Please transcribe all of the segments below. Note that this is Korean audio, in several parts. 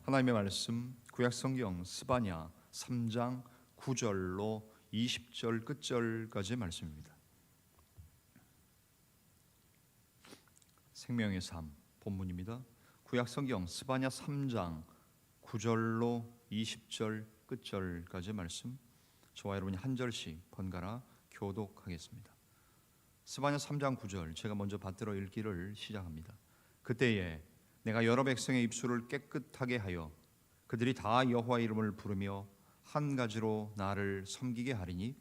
하나님의 말씀 구약성경 스바냐 3장 9절로 20절 끝절까지의 말씀입니다. 생명의 삶 본문입니다. 구약성경 스바냐 3장 9절로 20절 끝절까지의 말씀, 저와 여러분이 한 절씩 번갈아 교독하겠습니다. 스바냐 3장 9절, 제가 먼저 받들어 읽기를 시작합니다. 그때에 내가 여러 백성의 입술을 깨끗하게 하여 그들이 다 여호와 이름을 부르며 한 가지로 나를 섬기게 하리니,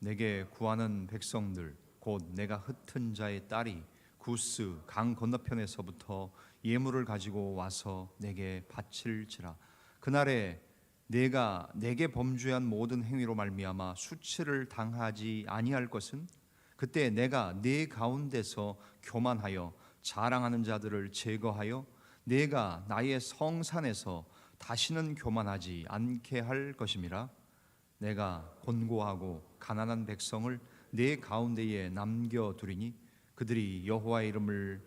내게 구하는 백성들 곧 내가 흩은 자의 딸이 구스 강 건너편에서부터 예물을 가지고 와서 내게 바칠지라. 그날에 내가 내게 범죄한 모든 행위로 말미암아 수치를 당하지 아니할 것은, 그때 내가 네 가운데서 교만하여 자랑하는 자들을 제거하여 내가 나의 성산에서 다시는 교만하지 않게 할 것임이라. 내가 곤고하고 가난한 백성을 네 가운데에 남겨두리니 그들이 여호와의 이름을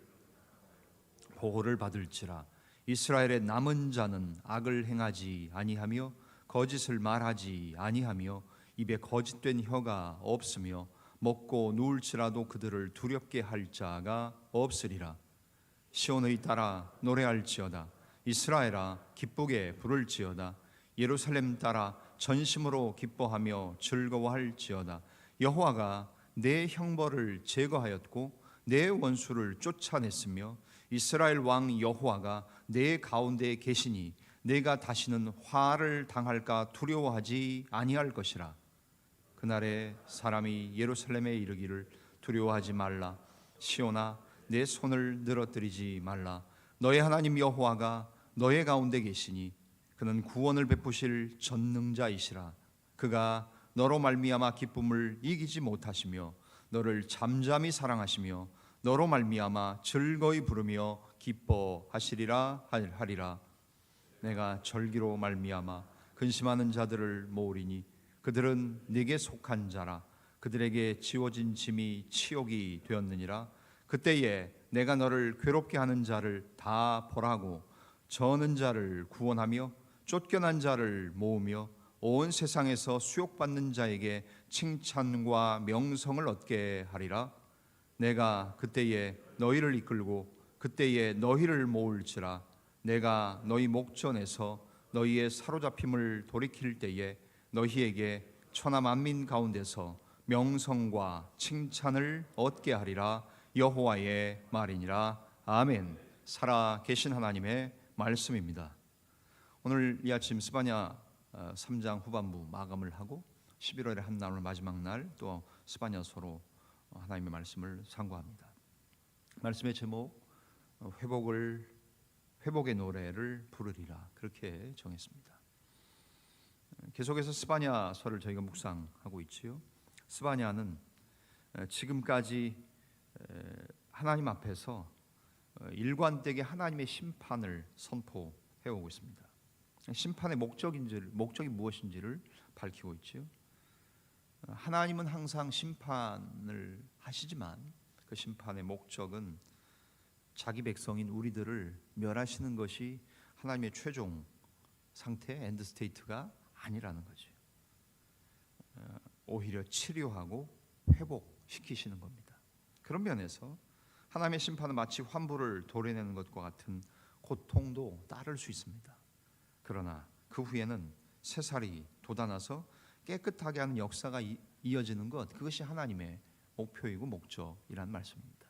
보호를 받을지라. 이스라엘의 남은 자는 악을 행하지 아니하며 거짓을 말하지 아니하며 입에 거짓된 혀가 없으며 먹고 누울지라도 그들을 두렵게 할 자가 없으리라. 시온의 딸아 노래할지어다. 이스라엘아 기쁘게 부를지어다. 예루살렘 딸아 전심으로 기뻐하며 즐거워할지어다. 여호와가 내 형벌을 제거하였고 내 원수를 쫓아냈으며 이스라엘 왕 여호와가 내 가운데에 계시니 내가 다시는 화를 당할까 두려워하지 아니할 것이라. 그날에 사람이 예루살렘에 이르기를 두려워하지 말라. 시온아 내 손을 늘어뜨리지 말라. 너의 하나님 여호와가 너의 가운데 계시니 그는 구원을 베푸실 전능자이시라. 그가 너로 말미암아 기쁨을 이기지 못하시며 너를 잠잠히 사랑하시며 너로 말미암아 즐거이 부르며 기뻐하시리라 하리라. 내가 절기로 말미암아 근심하는 자들을 모으리니 그들은 네게 속한 자라. 그들에게 지워진 짐이 치욕이 되었느니라. 그때에 내가 너를 괴롭게 하는 자를 다 벌하고 저는 자를 구원하며 쫓겨난 자를 모으며 온 세상에서 수욕받는 자에게 칭찬과 명성을 얻게 하리라. 내가 그때에 너희를 이끌고 그때에 너희를 모을지라. 내가 너희 목전에서 너희의 사로잡힘을 돌이킬 때에 너희에게 천하 만민 가운데서 명성과 칭찬을 얻게 하리라. 여호와의 말이니라. 아멘. 살아계신 하나님의 말씀입니다. 오늘 이 아침 스바냐 3장 후반부 마감을 하고 11월의 한 나눌 마지막 날 또 스바냐서로 하나님의 말씀을 상고합니다. 말씀의 제목 회복의 노래를 부르리라, 그렇게 정했습니다. 계속해서 스바냐서를 저희가 묵상하고 있지요. 스바냐는 지금까지 하나님 앞에서 일관되게 하나님의 심판을 선포해 오고 있습니다. 심판의 목적이 무엇인지를 밝히고 있지요. 하나님은 항상 심판을 하시지만 그 심판의 목적은 자기 백성인 우리들을 멸하시는 것이 하나님의 최종 상태, 엔드 스테이트가 아니라는 거죠. 오히려 치료하고 회복시키시는 겁니다. 그런 면에서 하나님의 심판은 마치 환부를 도려내는 것과 같은 고통도 따를 수 있습니다. 그러나 그 후에는 새살이 돋아나서 깨끗하게 하는 역사가 이어지는 것, 그것이 하나님의 목표이고 목적이라는 말씀입니다.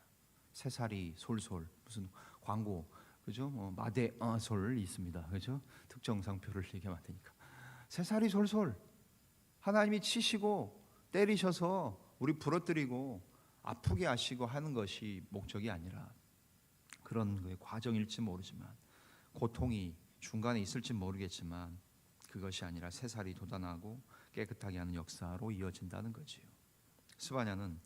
새살이 솔솔, 무슨 광고 그죠? 마대솔 있습니다. 그죠? 특정 상표를 얘기하면 안 되니까. 새살이 솔솔, 하나님이 치시고 때리셔서 우리 부러뜨리고 아프게 하시고 하는 것이 목적이 아니라, 그런 그 과정일지 모르지만, 고통이 중간에 있을지 모르겠지만 그것이 아니라 새살이 돋아나고 깨끗하게 하는 역사로 이어진다는 거지요. 스바냐는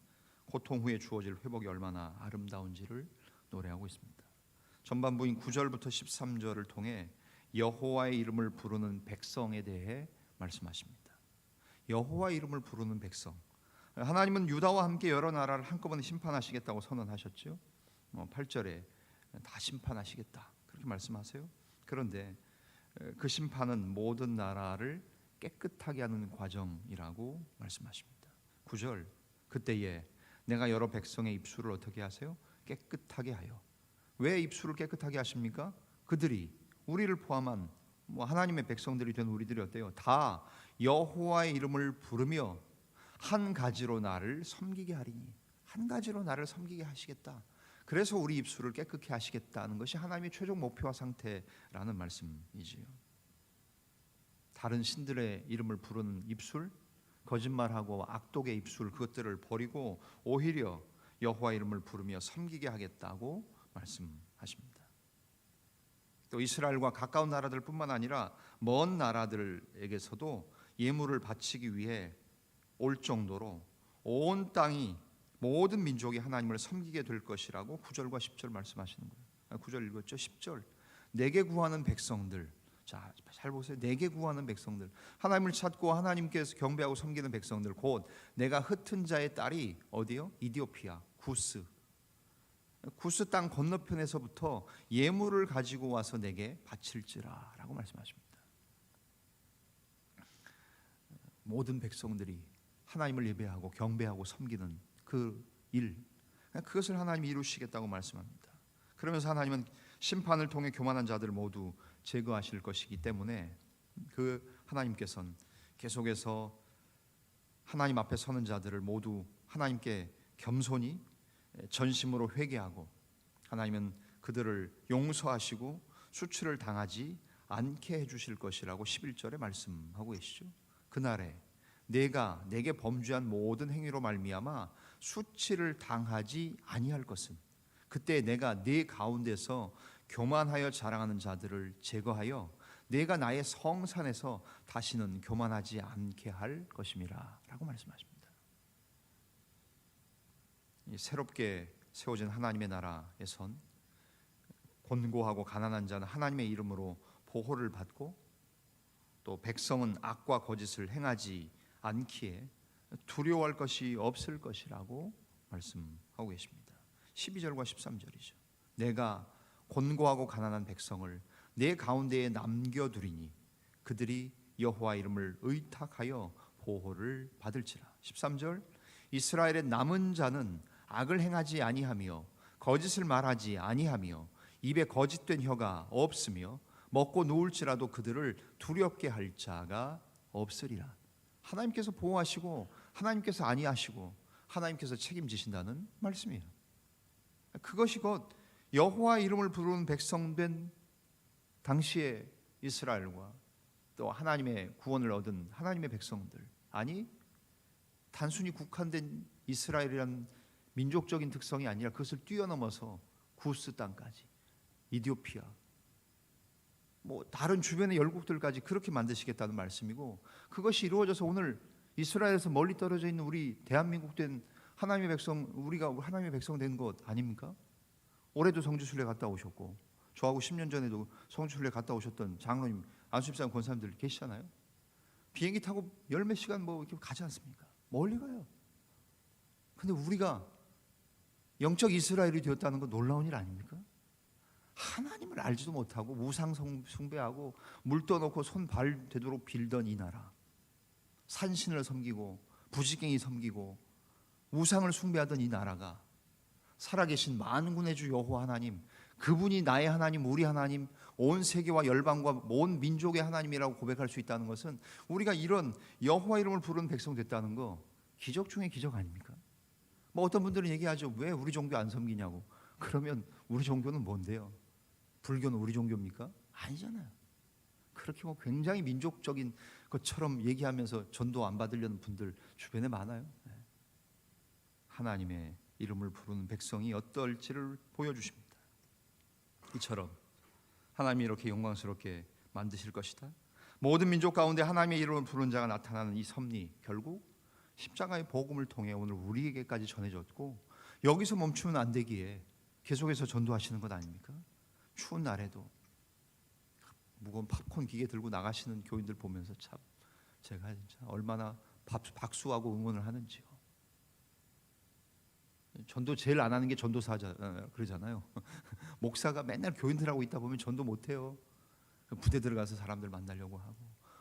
고통 후에 주어질 회복이 얼마나 아름다운지를 노래하고 있습니다. 전반부인 9절부터 13절을 통해 여호와의 이름을 부르는 백성에 대해 말씀하십니다. 여호와의 이름을 부르는 백성, 하나님은 유다와 함께 여러 나라를 한꺼번에 심판하시겠다고 선언하셨죠. 8절에 다 심판하시겠다 그렇게 말씀하세요. 그런데 그 심판은 모든 나라를 깨끗하게 하는 과정이라고 말씀하십니다. 9절, 그때에 내가 여러 백성의 입술을 어떻게 하세요? 깨끗하게 하여. 왜 입술을 깨끗하게 하십니까? 그들이, 우리를 포함한 하나님의 백성들이 된 우리들이 어때요? 다 여호와의 이름을 부르며 한 가지로 나를 섬기게 하리니. 한 가지로 나를 섬기게 하시겠다. 그래서 우리 입술을 깨끗게 하시겠다는 것이 하나님의 최종 목표와 상태라는 말씀이지요. 다른 신들의 이름을 부르는 입술, 거짓말하고 악독의 입술, 그것들을 버리고 오히려 여호와 이름을 부르며 섬기게 하겠다고 말씀하십니다. 또 이스라엘과 가까운 나라들뿐만 아니라 먼 나라들에게서도 예물을 바치기 위해 올 정도로 온 땅이, 모든 민족이 하나님을 섬기게 될 것이라고 9절과 10절 말씀하시는 거예요. 9절 읽었죠? 10절, 내게 구하는 백성들. 자, 잘 보세요. 내게 구하는 백성들, 하나님을 찾고 하나님께서 경배하고 섬기는 백성들, 곧 내가 흩은 자의 딸이 어디요? 이디오피아, 구스 땅 건너편에서부터 예물을 가지고 와서 내게 바칠지라 라고 말씀하십니다. 모든 백성들이 하나님을 예배하고 경배하고 섬기는 그 일, 그것을 하나님이 이루시겠다고 말씀합니다. 그러면서 하나님은 심판을 통해 교만한 자들을 모두 제거하실 것이기 때문에 그 하나님께서는 계속해서 하나님 앞에 서는 자들을 모두 하나님께 겸손히 전심으로 회개하고, 하나님은 그들을 용서하시고 수치를 당하지 않게 해주실 것이라고 11절에 말씀하고 계시죠. 그날에 내가 내게 범죄한 모든 행위로 말미암아 수치를 당하지 아니할 것은, 그때 내가 네 가운데서 교만하여 자랑하는 자들을 제거하여 내가 나의 성산에서 다시는 교만하지 않게 할 것임이라 라고 말씀하십니다. 새롭게 세워진 하나님의 나라에선 곤고하고 가난한 자는 하나님의 이름으로 보호를 받고, 또 백성은 악과 거짓을 행하지 않기에 두려워할 것이 없을 것이라고 말씀하고 계십니다. 12절과 13절이죠. 내가 곤고하고 가난한 백성을 내 가운데에 남겨두리니 그들이 여호와 이름을 의탁하여 보호를 받을지라. 13절, 이스라엘의 남은 자는 악을 행하지 아니하며 거짓을 말하지 아니하며 입에 거짓된 혀가 없으며 먹고 누울지라도 그들을 두렵게 할 자가 없으리라. 하나님께서 보호하시고 하나님께서 아니하시고 하나님께서 책임지신다는 말씀이에요. 그것이 곧 여호와 이름을 부르는 백성된 당시의 이스라엘과 또 하나님의 구원을 얻은 하나님의 백성들, 아니 단순히 국한된 이스라엘이란 민족적인 특성이 아니라 그것을 뛰어넘어서 구스 땅까지, 이디오피아, 다른 주변의 열국들까지 그렇게 만드시겠다는 말씀이고, 그것이 이루어져서 오늘 이스라엘에서 멀리 떨어져 있는 우리 대한민국 된 하나님의 백성, 우리가 하나님의 백성 된 것 아닙니까? 올해도 성지순례 갔다 오셨고, 저하고 10년 전에도 성지순례 갔다 오셨던 장로님, 안수집사님, 권사님들 계시잖아요. 비행기 타고 열 몇 시간 이렇게 가지 않습니까? 멀리 가요. 근데 우리가 영적 이스라엘이 되었다는 건 놀라운 일 아닙니까? 하나님을 알지도 못하고 우상 숭배하고 물 떠놓고 손 발 되도록 빌던 이 나라, 산신을 섬기고 부지깽이 섬기고 우상을 숭배하던 이 나라가 살아계신 만군의 주 여호와 하나님, 그분이 나의 하나님, 우리 하나님, 온 세계와 열방과 온 민족의 하나님이라고 고백할 수 있다는 것은, 우리가 이런 여호와 이름을 부르는 백성 됐다는 거 기적 중에 기적 아닙니까? 어떤 분들은 얘기하죠. 왜 우리 종교 안 섬기냐고. 그러면 우리 종교는 뭔데요? 불교는 우리 종교입니까? 아니잖아요. 그렇게 굉장히 민족적인 것처럼 얘기하면서 전도 안 받으려는 분들 주변에 많아요. 하나님의 이름을 부르는 백성이 어떨지를 보여주십니다. 이처럼 하나님이 이렇게 영광스럽게 만드실 것이다. 모든 민족 가운데 하나님의 이름을 부르는 자가 나타나는 이 섭리, 결국 십자가의 복음을 통해 오늘 우리에게까지 전해졌고, 여기서 멈추면 안 되기에 계속해서 전도하시는 것 아닙니까? 추운 날에도 무거운 팝콘 기계 들고 나가시는 교인들 보면서 참 제가 진짜 얼마나 박수하고 응원을 하는지요. 전도 제일 안 하는 게 전도사자 그러잖아요. 목사가 맨날 교인들하고 있다 보면 전도 못해요. 부대 들어가서 사람들 만나려고 하고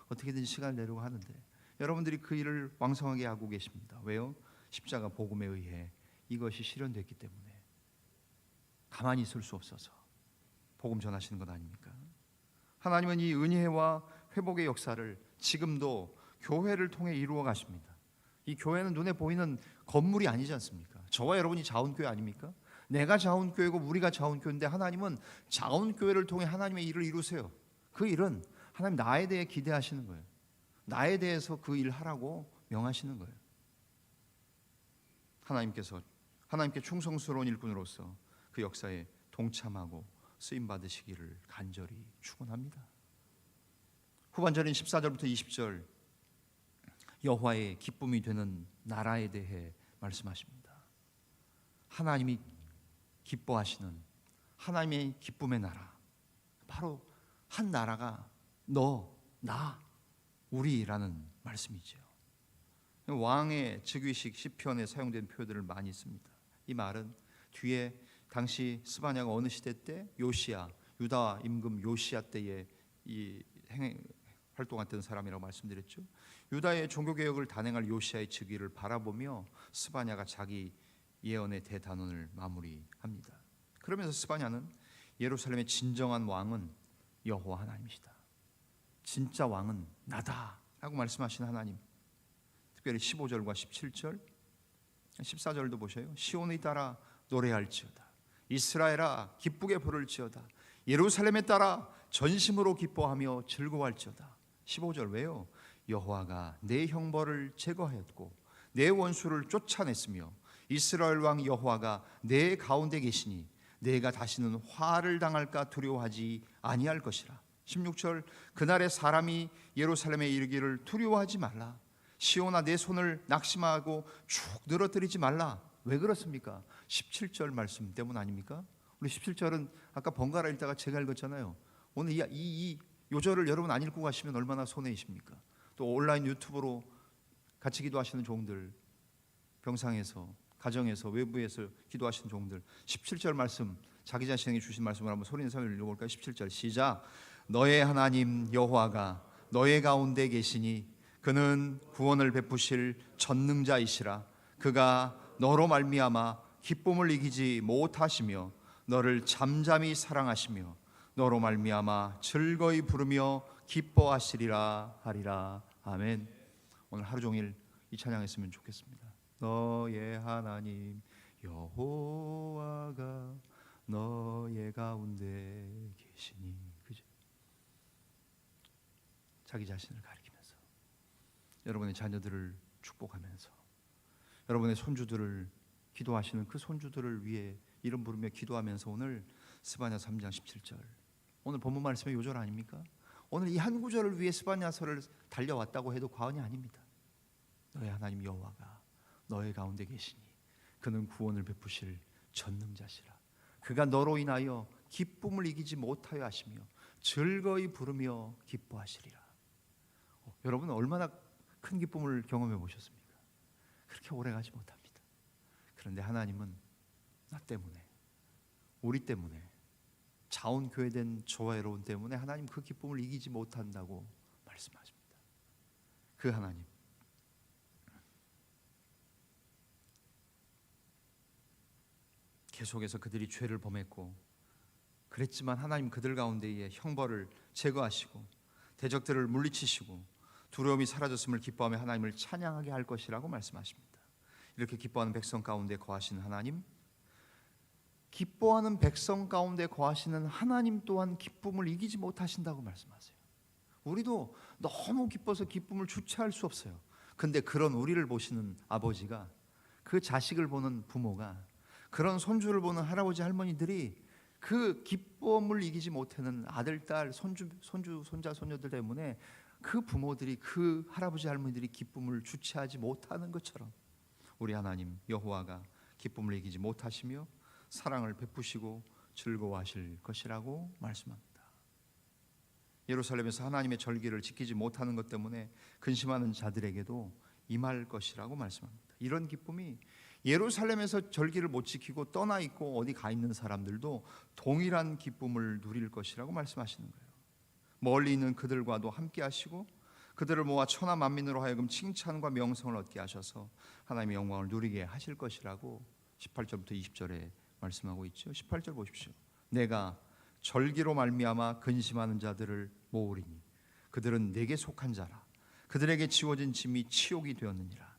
어떻게든 시간을 내려고 하는데 여러분들이 그 일을 왕성하게 하고 계십니다. 왜요? 십자가 복음에 의해 이것이 실현됐기 때문에 가만히 있을 수 없어서 복음 전하시는 것 아닙니까? 하나님은 이 은혜와 회복의 역사를 지금도 교회를 통해 이루어 가십니다. 이 교회는 눈에 보이는 건물이 아니지 않습니까? 저와 여러분이 자원교회 아닙니까? 내가 자원교회고 우리가 자원교회인데 하나님은 자원교회를 통해 하나님의 일을 이루세요. 그 일은 하나님 나에 대해 기대하시는 거예요. 나에 대해서 그 일 하라고 명하시는 거예요. 하나님께 충성스러운 일꾼으로서 그 역사에 동참하고 쓰임 받으시기를 간절히 축원합니다. 후반절인 14절부터 20절 여호와의 기쁨이 되는 나라에 대해 말씀하십니다. 하나님이 기뻐하시는 하나님의 기쁨의 나라, 바로 한 나라가 너, 나, 우리라는 말씀이죠. 왕의 즉위식 시편에 사용된 표현들을 많이 씁니다. 이 말은 뒤에 당시 스바냐가 어느 시대 때 요시야, 유다 임금 요시야 때에 이 활동했던 사람이라고 말씀드렸죠. 유다의 종교개혁을 단행할 요시야의 즉위를 바라보며 스바냐가 자기 예언의 대단원을 마무리합니다. 그러면서 스바냐는 예루살렘의 진정한 왕은 여호와 하나님이시다, 진짜 왕은 나다 라고 말씀하신 하나님, 특별히 15절과 17절 14절도 보셔요. 시온에 따라 노래할지어다, 이스라엘아 기쁘게 부를지어다, 예루살렘에 따라 전심으로 기뻐하며 즐거워할지어다. 15절 왜요? 여호와가 내 형벌을 제거하였고 내 원수를 쫓아냈으며 이스라엘 왕 여호와가 내 가운데 계시니 내가 다시는 화를 당할까 두려워하지 아니할 것이라. 16절 그날에 사람이 예루살렘에 이르기를 두려워하지 말라, 시온아 내 손을 낙심하고 쭉 늘어뜨리지 말라. 왜 그렇습니까? 17절 말씀 때문 아닙니까? 우리 17절은 아까 번갈아 읽다가 제가 읽었잖아요. 오늘 이 요절을 여러분 안 읽고 가시면 얼마나 손해이십니까? 또 온라인 유튜브로 같이 기도하시는 종들, 병상에서, 가정에서, 외부에서 기도하시는 종들, 17절 말씀, 자기 자신에게 주신 말씀을 한번 소리내서 읽어볼까요? 17절 시작. 너의 하나님 여호와가 너의 가운데 계시니 그는 구원을 베푸실 전능자이시라. 그가 너로 말미암아 기쁨을 이기지 못하시며 너를 잠잠히 사랑하시며 너로 말미암아 즐거이 부르며 기뻐하시리라 하리라. 아멘. 오늘 하루 종일 이 찬양했으면 좋겠습니다. 너의 하나님 여호와가 너의 가운데 계시니. 그죠? 자기 자신을 가리키면서 여러분의 자녀들을 축복하면서 여러분의 손주들을 기도하시는 그 손주들을 위해 이름 부르며 기도하면서 오늘 스바냐 3장 17절 오늘 본문 말씀의 요절 아닙니까? 오늘 이 한 구절을 위해 스바냐서를 달려왔다고 해도 과언이 아닙니다. 너의 하나님 여호와가 너의 가운데 계시니 그는 구원을 베푸실 전능자시라. 그가 너로 인하여 기쁨을 이기지 못하여 하시며 즐거이 부르며 기뻐하시리라. 여러분은 얼마나 큰 기쁨을 경험해 보셨습니까? 그렇게 오래 가지 못합니다. 그런데 하나님은 나 때문에, 우리 때문에, 자원교회된 저와 여러분 때문에 하나님 그 기쁨을 이기지 못한다고 말씀하십니다. 그 하나님, 계속해서 그들이 죄를 범했고 그랬지만 하나님 그들 가운데에 형벌을 제거하시고 대적들을 물리치시고 두려움이 사라졌음을 기뻐하며 하나님을 찬양하게 할 것이라고 말씀하십니다. 이렇게 기뻐하는 백성 가운데 거하시는 하나님, 기뻐하는 백성 가운데 거하시는 하나님 또한 기쁨을 이기지 못하신다고 말씀하세요. 우리도 너무 기뻐서 기쁨을 주체할 수 없어요. 근데 그런 우리를 보시는 아버지가, 그 자식을 보는 부모가, 그런 손주를 보는 할아버지 할머니들이 그 기쁨을 이기지 못하는 아들, 딸, 손주, 손자, 손녀들 때문에 그 부모들이, 그 할아버지 할머니들이 기쁨을 주체하지 못하는 것처럼 우리 하나님 여호와가 기쁨을 이기지 못하시며 사랑을 베푸시고 즐거워하실 것이라고 말씀합니다. 예루살렘에서 하나님의 절기를 지키지 못하는 것 때문에 근심하는 자들에게도 임할 것이라고 말씀합니다. 이런 기쁨이 예루살렘에서 절기를 못 지키고 떠나 있고 어디 가 있는 사람들도 동일한 기쁨을 누릴 것이라고 말씀하시는 거예요. 멀리 있는 그들과도 함께 하시고 그들을 모아 천하 만민으로 하여금 칭찬과 명성을 얻게 하셔서 하나님의 영광을 누리게 하실 것이라고 18절부터 20절에 말씀하고 있죠. 18절 보십시오. 내가 절기로 말미암아 근심하는 자들을 모으리니 그들은 내게 속한 자라. 그들에게 지워진 짐이 치욕이 되었느니라.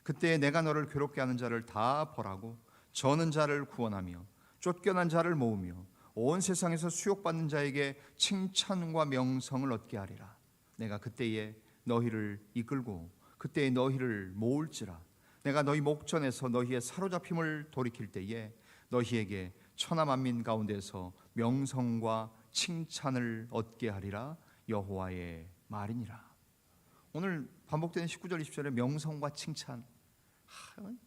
그때 내가 너를 괴롭게 하는 자를 다 벌하고 저는 자를 구원하며 쫓겨난 자를 모으며 온 세상에서 수욕받는 자에게 칭찬과 명성을 얻게 하리라. 내가 그때에 너희를 이끌고 그때에 너희를 모을지라. 내가 너희 목전에서 너희의 사로잡힘을 돌이킬 때에 너희에게 천하 만민 가운데서 명성과 칭찬을 얻게 하리라. 여호와의 말이니라. 오늘 반복되는 19절 20절의 명성과 칭찬,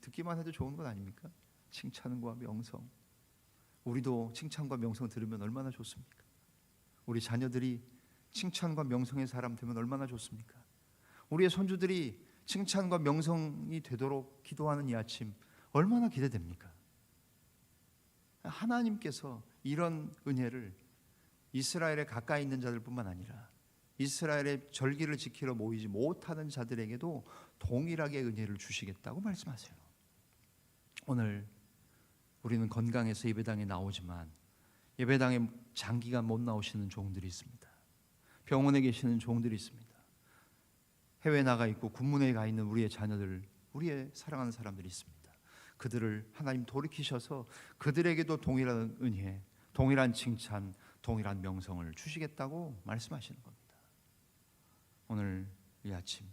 듣기만 해도 좋은 것 아닙니까? 칭찬과 명성. 우리도 칭찬과 명성 들으면 얼마나 좋습니까? 우리 자녀들이 칭찬과 명성의 사람 되면 얼마나 좋습니까? 우리의 손주들이 칭찬과 명성이 되도록 기도하는 이 아침 얼마나 기대됩니까? 하나님께서 이런 은혜를 이스라엘에 가까이 있는 자들뿐만 아니라 이스라엘의 절기를 지키러 모이지 못하는 자들에게도 동일하게 은혜를 주시겠다고 말씀하세요. 오늘 우리는 건강해서 예배당에 나오지만 예배당에 장기간 못 나오시는 종들이 있습니다. 병원에 계시는 종들이 있습니다. 해외에 나가 있고 군문에 가 있는 우리의 자녀들, 우리의 사랑하는 사람들이 있습니다. 그들을 하나님 돌이키셔서 그들에게도 동일한 은혜, 동일한 칭찬, 동일한 명성을 주시겠다고 말씀하시는 겁니다. 오늘 이 아침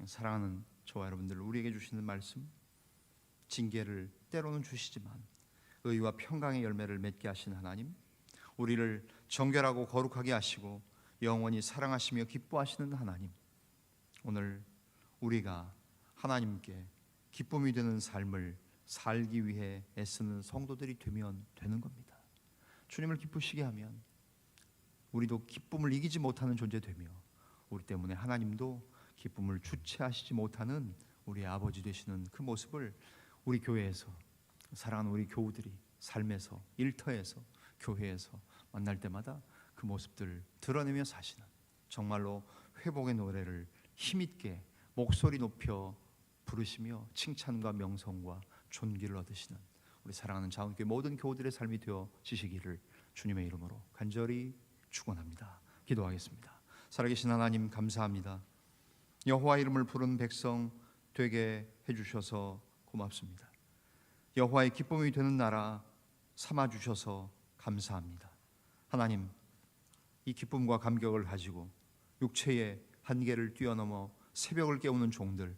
사랑하는 저와 여러분들, 우리에게 주시는 말씀, 징계를 때로는 주시지만 의와 평강의 열매를 맺게 하신 하나님, 우리를 정결하고 거룩하게 하시고 영원히 사랑하시며 기뻐하시는 하나님, 오늘 우리가 하나님께 기쁨이 되는 삶을 살기 위해 애쓰는 성도들이 되면 되는 겁니다. 주님을 기쁘시게 하면 우리도 기쁨을 이기지 못하는 존재 되며 우리 때문에 하나님도 기쁨을 주체하시지 못하는 우리 아버지 되시는 그 모습을 우리 교회에서, 사랑하는 우리 교우들이 삶에서, 일터에서, 교회에서 만날 때마다 그 모습들을 드러내며 사시는, 정말로 회복의 노래를 힘있게 목소리 높여 부르시며 칭찬과 명성과 존귀를 얻으시는 우리 사랑하는 자원교회 모든 교우들의 삶이 되어지시기를 주님의 이름으로 간절히 축원합니다. 기도하겠습니다. 살아계신 하나님, 감사합니다. 여호와 이름을 부른 백성 되게 해주셔서 고맙습니다. 여호와의 기쁨이 되는 나라 삼아주셔서 감사합니다. 하나님, 이 기쁨과 감격을 가지고 육체의 한계를 뛰어넘어 새벽을 깨우는 종들,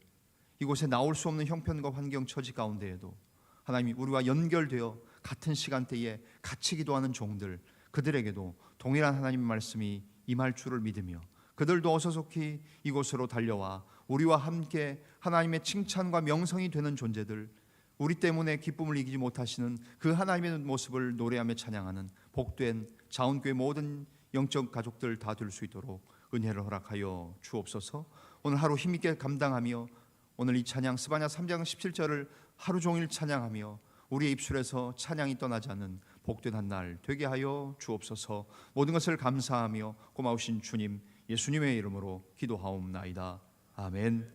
이곳에 나올 수 없는 형편과 환경 처지 가운데에도 하나님이 우리와 연결되어 같은 시간대에 같이 기도하는 종들, 그들에게도 동일한 하나님의 말씀이 임할 줄을 믿으며 그들도 어서속히 이곳으로 달려와 우리와 함께 하나님의 칭찬과 명성이 되는 존재들, 우리 때문에 기쁨을 이기지 못하시는 그 하나님의 모습을 노래하며 찬양하는 복된 자원교회 모든 영적 가족들 다 될 수 있도록 은혜를 허락하여 주옵소서. 오늘 하루 힘있게 감당하며 오늘 이 찬양 스바냐 3장 17절을 하루 종일 찬양하며 우리의 입술에서 찬양이 떠나지 않는 복된 한 날 되게 하여 주옵소서. 모든 것을 감사하며 고마우신 주님 예수님의 이름으로 기도하옵나이다. 아멘.